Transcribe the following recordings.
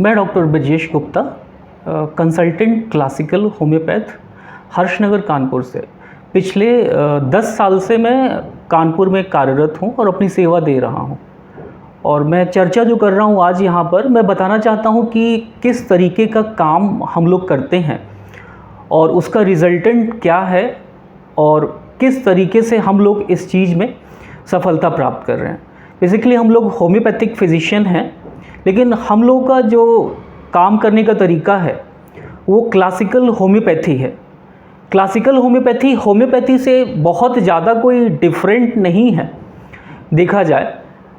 मैं doctor Brajesh Gupta, consultant classical homeopath, Harshnagar Kanpur से। पिछले 10 साल से मैं कानपुर में कार्यरत हूँ और अपनी सेवा दे रहा हूँ। और मैं चर्चा जो कर रहा हूँ आज यहाँ पर, मैं बताना चाहता हूँ कि किस तरीके का काम हम लोग करते हैं और उसका रिज़ल्टेंट क्या है और किस तरीके से हम लोग इस चीज़ में सफलता प्राप्त कर रहे हैं। बेसिकली हम लोग होम्योपैथिक फिजिशियन हैं, लेकिन हम लोगों का जो काम करने का तरीका है वो क्लासिकल होम्योपैथी है। क्लासिकल होम्योपैथी होम्योपैथी से बहुत ज़्यादा कोई डिफरेंट नहीं है देखा जाए,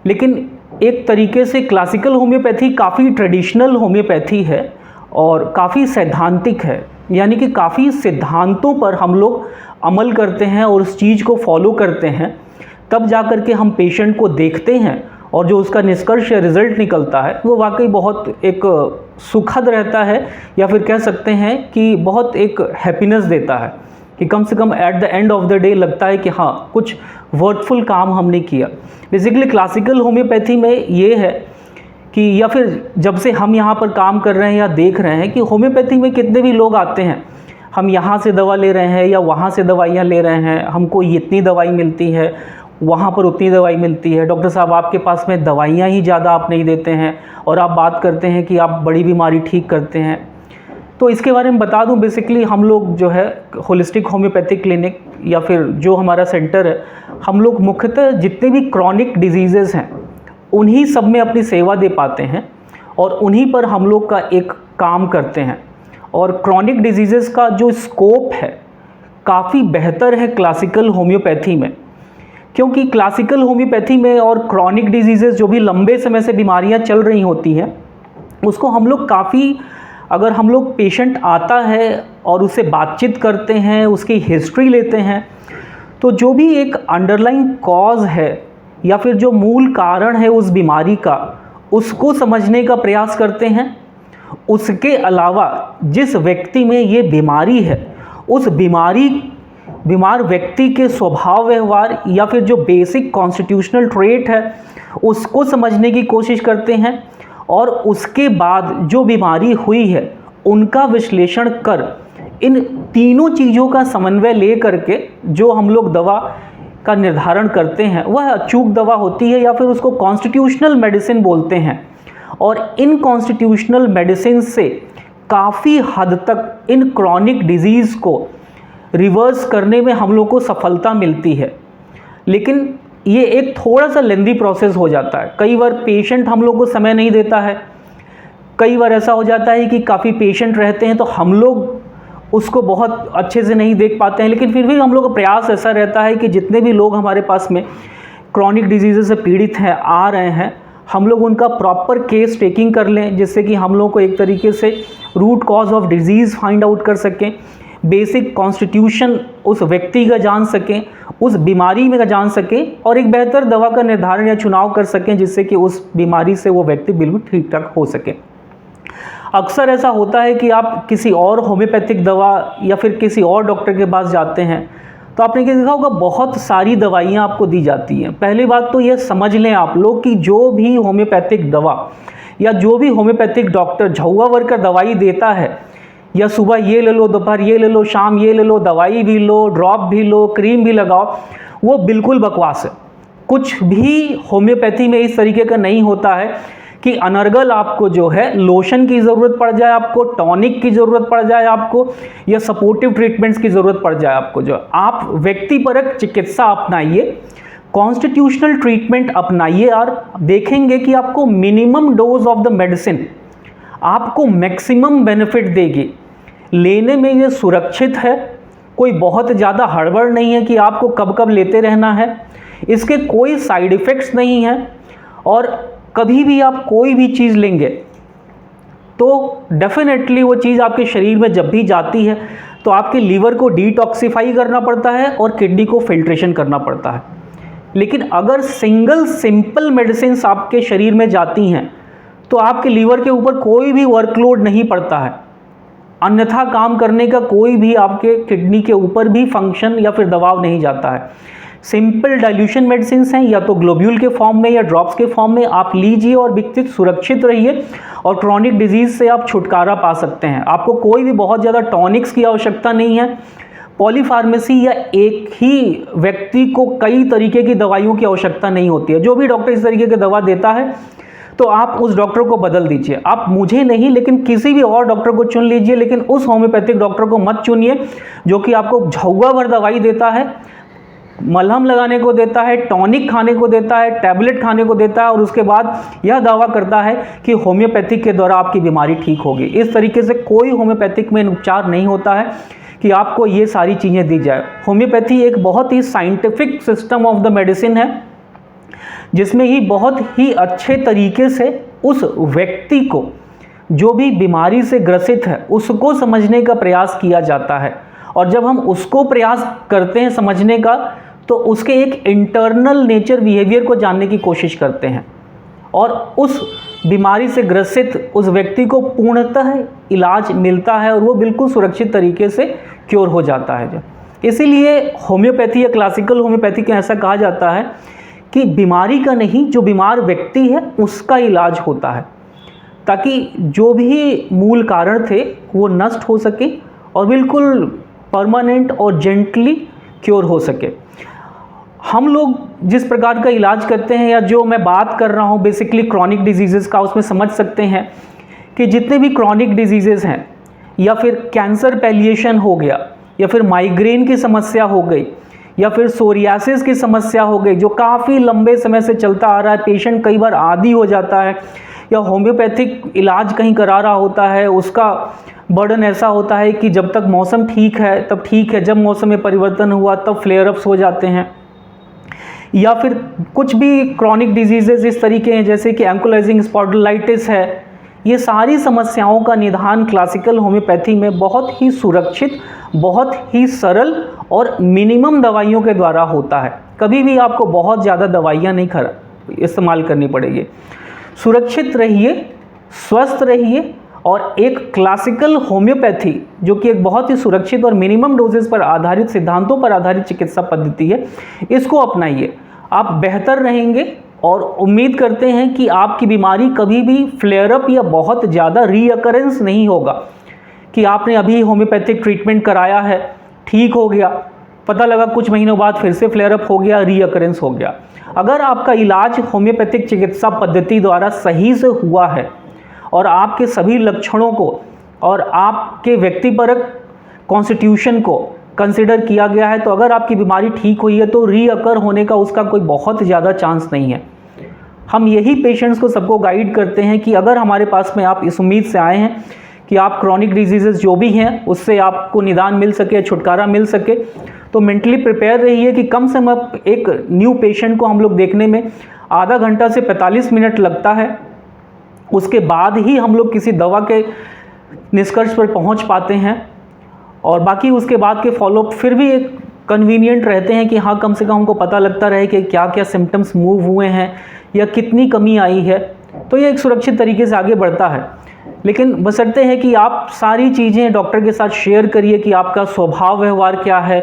लेकिन एक तरीके से क्लासिकल होम्योपैथी काफ़ी ट्रेडिशनल होम्योपैथी है और काफ़ी सैद्धांतिक है, यानी कि काफ़ी सिद्धांतों पर हम लोग अमल करते हैं और उस चीज़ को फॉलो करते हैं, तब जा कर के हम पेशेंट को देखते हैं और जो उसका निष्कर्ष या रिज़ल्ट निकलता है वो वाकई बहुत एक सुखद रहता है, या फिर कह सकते हैं कि बहुत एक हैप्पीनेस देता है कि कम से कम at the end of the day लगता है कि हाँ, कुछ वर्थफुल काम हमने किया। बेसिकली क्लासिकल होम्योपैथी में ये है कि, या फिर जब से हम यहाँ पर काम कर रहे हैं या देख रहे हैं कि होम्योपैथी में कितने भी लोग आते हैं, हम यहाँ से दवा ले रहे हैं या वहाँ से दवाइयाँ ले रहे हैं, हमको इतनी दवाई मिलती है, वहाँ पर उतनी दवाई मिलती है, डॉक्टर साहब आपके पास में दवाइयाँ ही ज़्यादा आप नहीं देते हैं और आप बात करते हैं कि आप बड़ी बीमारी ठीक करते हैं। तो इसके बारे में बता दूं, बेसिकली हम लोग जो है होलिस्टिक होम्योपैथिक क्लिनिक या फिर जो हमारा सेंटर है, हम लोग मुख्यतः जितने भी क्रॉनिक डिजीज़ेज़ हैं उन्हीं सब में अपनी सेवा दे पाते हैं और उन्हीं पर हम लोग का एक काम करते हैं। और क्रॉनिक डिजीज़ेज़ का जो स्कोप है काफ़ी बेहतर है क्लासिकल होम्योपैथी में, क्योंकि क्लासिकल होम्योपैथी में और क्रॉनिक डिजीज़ेज़ जो भी लंबे समय से बीमारियां चल रही होती हैं उसको हम लोग काफ़ी, अगर हम लोग पेशेंट आता है और उससे बातचीत करते हैं, उसकी हिस्ट्री लेते हैं, तो जो भी एक अंडरलाइंग कॉज है या फिर जो मूल कारण है उस बीमारी का, उसको समझने का प्रयास करते हैं। उसके अलावा जिस व्यक्ति में ये बीमारी है उस बीमार व्यक्ति के स्वभाव व्यवहार या फिर जो बेसिक कॉन्स्टिट्यूशनल ट्रेट है उसको समझने की कोशिश करते हैं और उसके बाद जो बीमारी हुई है उनका विश्लेषण कर इन तीनों चीज़ों का समन्वय ले करके जो हम लोग दवा का निर्धारण करते हैं वह अचूक दवा होती है, या फिर उसको कॉन्स्टिट्यूशनल मेडिसिन बोलते हैं। और इन कॉन्स्टिट्यूशनल मेडिसिन से काफ़ी हद तक इन क्रॉनिक डिजीज़ को रिवर्स करने में हम लोग को सफलता मिलती है, लेकिन ये एक थोड़ा सा लेंदी प्रोसेस हो जाता है। कई बार पेशेंट हम लोग को समय नहीं देता है, कई बार ऐसा हो जाता है कि काफ़ी पेशेंट रहते हैं तो हम लोग उसको बहुत अच्छे से नहीं देख पाते हैं, लेकिन फिर भी हम लोग का प्रयास ऐसा रहता है कि जितने भी लोग हमारे पास में क्रॉनिक डिजीज़ से पीड़ित हैं, आ रहे हैं, हम लोग उनका प्रॉपर केस टेकिंग कर लें, जिससे कि हम लोग को एक तरीके से root cause of disease find out कर सकें, बेसिक कॉन्स्टिट्यूशन उस व्यक्ति का जान सकें, उस बीमारी में का जान सकें और एक बेहतर दवा का निर्धारण या चुनाव कर सकें, जिससे कि उस बीमारी से वो व्यक्ति बिल्कुल ठीक ठाक हो सके। अक्सर ऐसा होता है कि आप किसी और होम्योपैथिक दवा या फिर किसी और डॉक्टर के पास जाते हैं तो आपने क्या देखा होगा, बहुत सारी दवाइयाँ आपको दी जाती हैं। पहली बात तो ये समझ लें आप लोग कि जो भी होम्योपैथिक दवा या जो भी होम्योपैथिक डॉक्टर झौवा वर्कर दवाई देता है, या सुबह ये ले लो, दोपहर ये ले लो, शाम ये ले लो, दवाई भी लो, ड्रॉप भी लो, क्रीम भी लगाओ, वो बिल्कुल बकवास है। कुछ भी होम्योपैथी में इस तरीके का नहीं होता है कि अनर्गल आपको जो है लोशन की ज़रूरत पड़ जाए, आपको टॉनिक की ज़रूरत पड़ जाए, आपको या सपोर्टिव ट्रीटमेंट्स की ज़रूरत पड़ जाए आपको। जो आप व्यक्तिपरक चिकित्सा अपनाइए, कॉन्स्टिट्यूशनल ट्रीटमेंट अपनाइए और देखेंगे कि आपको minimum dose of the medicine आपको मैक्सिमम बेनिफिट देगी। लेने में ये सुरक्षित है, कोई बहुत ज़्यादा हड़बड़ नहीं है कि आपको कब कब लेते रहना है, इसके कोई साइड इफ़ेक्ट्स नहीं है। और कभी भी आप कोई भी चीज़ लेंगे तो डेफिनेटली वो चीज़ आपके शरीर में जब भी जाती है तो आपके लीवर को डिटॉक्सिफाई करना पड़ता है और किडनी को फिल्ट्रेशन करना पड़ता है। लेकिन अगर सिंपल मेडिसिन आपके शरीर में जाती हैं तो आपके लीवर के ऊपर कोई भी वर्कलोड नहीं पड़ता है, अन्यथा काम करने का कोई भी आपके किडनी के ऊपर भी फंक्शन या फिर दबाव नहीं जाता है। सिंपल डाइल्यूशन मेडिसिन हैं, या तो ग्लोब्यूल के फॉर्म में या ड्रॉप्स के फॉर्म में आप लीजिए और विकसित सुरक्षित रहिए और क्रॉनिक डिजीज से आप छुटकारा पा सकते हैं। आपको कोई भी बहुत ज़्यादा टॉनिक्स की आवश्यकता नहीं है, पॉलीफार्मेसी या एक ही व्यक्ति को कई तरीके की दवाइयों की आवश्यकता नहीं होती है। जो भी डॉक्टर इस तरीके की दवा देता है तो आप उस डॉक्टर को बदल दीजिए। आप मुझे नहीं लेकिन किसी भी और डॉक्टर को चुन लीजिए, लेकिन उस होम्योपैथिक डॉक्टर को मत चुनिए जो कि आपको झौवा भर दवाई देता है, मलहम लगाने को देता है, टॉनिक खाने को देता है, टैबलेट खाने को देता है और उसके बाद यह दावा करता है कि होम्योपैथिक के द्वारा आपकी बीमारी ठीक होगी। इस तरीके से कोई होम्योपैथिक में उपचार नहीं होता है कि आपको ये सारी चीज़ें दी जाए। होम्योपैथी एक बहुत ही scientific system of the medicine है, जिसमें ही बहुत ही अच्छे तरीके से उस व्यक्ति को जो भी बीमारी से ग्रसित है उसको समझने का प्रयास किया जाता है। और जब हम उसको प्रयास करते हैं समझने का तो उसके एक इंटरनल नेचर बिहेवियर को जानने की कोशिश करते हैं और उस बीमारी से ग्रसित उस व्यक्ति को पूर्णतः इलाज मिलता है और वो बिल्कुल सुरक्षित तरीके से क्योर हो जाता है। इसीलिए होम्योपैथी या क्लासिकल होम्योपैथी को ऐसा कहा जाता है कि बीमारी का नहीं, जो बीमार व्यक्ति है उसका इलाज होता है, ताकि जो भी मूल कारण थे वो नष्ट हो सके और बिल्कुल परमानेंट और जेंटली क्योर हो सके। हम लोग जिस प्रकार का इलाज करते हैं या जो मैं बात कर रहा हूँ बेसिकली क्रॉनिक डिजीज़ेज़ का, उसमें समझ सकते हैं कि जितने भी क्रॉनिक डिजीज़ेज़ हैं या फिर कैंसर पैलिएशन हो गया या फिर माइग्रेन की समस्या हो गई या फिर सोरियासिस की समस्या हो गई जो काफ़ी लंबे समय से चलता आ रहा है, पेशेंट कई बार आदी हो जाता है या होम्योपैथिक इलाज कहीं करा रहा होता है, उसका बर्डन ऐसा होता है कि जब तक मौसम ठीक है तब ठीक है, जब मौसम में परिवर्तन हुआ तब फ्लेयर अप्स हो जाते हैं। या फिर कुछ भी क्रॉनिक डिजीजेज इस तरीके हैं जैसे कि एंकोलाइजिंग स्पॉन्डिलाइटिस है। ये सारी समस्याओं का निदान क्लासिकल होम्योपैथी में बहुत ही सुरक्षित, बहुत ही सरल और मिनिमम दवाइयों के द्वारा होता है। कभी भी आपको बहुत ज़्यादा दवाइयाँ नहीं इस्तेमाल करनी पड़ेगी। सुरक्षित रहिए, स्वस्थ रहिए और एक क्लासिकल होम्योपैथी जो कि एक बहुत ही सुरक्षित और मिनिमम डोजेस पर आधारित, सिद्धांतों पर आधारित चिकित्सा पद्धति है, इसको अपनाइए। आप बेहतर रहेंगे और उम्मीद करते हैं कि आपकी बीमारी कभी भी फ्लेयर अप या बहुत ज़्यादा रीअकरेंस नहीं होगा कि आपने अभी होम्योपैथिक ट्रीटमेंट कराया है, ठीक हो गया, पता लगा कुछ महीनों बाद फिर से फ्लेयर अप हो गया, रीअकरेंस हो गया। अगर आपका इलाज होम्योपैथिक चिकित्सा पद्धति द्वारा सही से हुआ है और आपके सभी लक्षणों को और आपके व्यक्तिपरक कॉन्स्टिट्यूशन को कंसिडर किया गया है, तो अगर आपकी बीमारी ठीक हुई है तो रीअकर होने का उसका कोई बहुत ज़्यादा चांस नहीं है। हम यही पेशेंट्स को सबको गाइड करते हैं कि अगर हमारे पास में आप इस उम्मीद से आए हैं कि आप क्रॉनिक डिजीजेस जो भी हैं उससे आपको निदान मिल सके, छुटकारा मिल सके, तो मेंटली प्रिपेयर रहिए कि कम से कम एक न्यू पेशेंट को हम लोग देखने में आधा घंटा से 45 मिनट लगता है। उसके बाद ही हम लोग किसी दवा के निष्कर्ष पर पहुंच पाते हैं और बाकी उसके बाद के फॉलोअप फिर भी एक कन्वीनियंट रहते हैं कि हाँ, कम से कम हमको पता लगता रहे कि क्या क्या सिम्टम्स मूव हुए हैं या कितनी कमी आई है, तो ये एक सुरक्षित तरीके से आगे बढ़ता है। लेकिन बशर्ते है कि आप सारी चीज़ें डॉक्टर के साथ शेयर करिए कि आपका स्वभाव व्यवहार क्या है,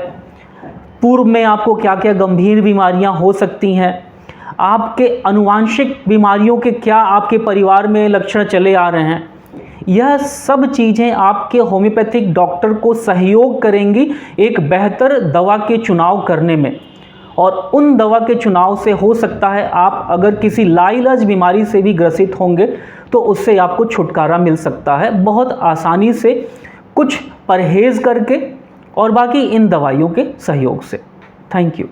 पूर्व में आपको क्या क्या गंभीर बीमारियां हो सकती हैं, आपके आनुवांशिक बीमारियों के क्या आपके परिवार में लक्षण चले आ रहे हैं। यह सब चीज़ें आपके होम्योपैथिक डॉक्टर को सहयोग करेंगी एक बेहतर दवा के चुनाव करने में, और उन दवा के चुनाव से हो सकता है आप अगर किसी लाइलाज बीमारी से भी ग्रसित होंगे तो उससे आपको छुटकारा मिल सकता है बहुत आसानी से, कुछ परहेज़ करके और बाकी इन दवाइयों के सहयोग से। Thank you.